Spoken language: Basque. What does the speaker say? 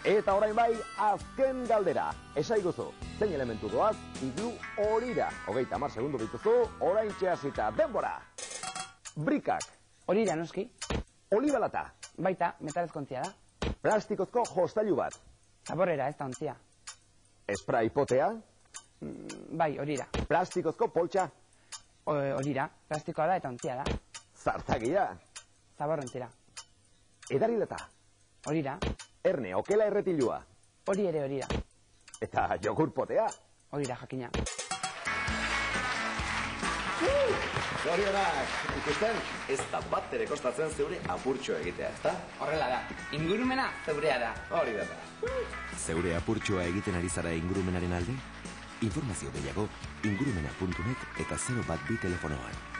Eta orain bai, azken galdera. Esaiguzu, zein elementu doaz, iglu horira. 30 segundu dituzu, orain txeazita. Denbora! Brikak. Horira, noski. Olibalata. Baita, metalezkontzia da. Plastikozko jostailu bat. Zaborera, ez da ontzia. Spray potea. Bai, horira. Plastikozko poltsa. Horira, plastikoa da eta ontzia da. Zartagia. Zaborrontzira. Edarileta. Horira. Erne, okela erretilua. Hori ere horira. Eta jogur potea. Horira, jakina. Zorionak, ikusten, ez da bat ere kostatzen zeure apurtxo egitea, ezta? Horrela da, ingurumena zeurea da. Hori da. Zeure apurtxoa egiten ari zara ingurumenaren alde? Informazio gehiago, ingurumena.net eta 012 telefonoan.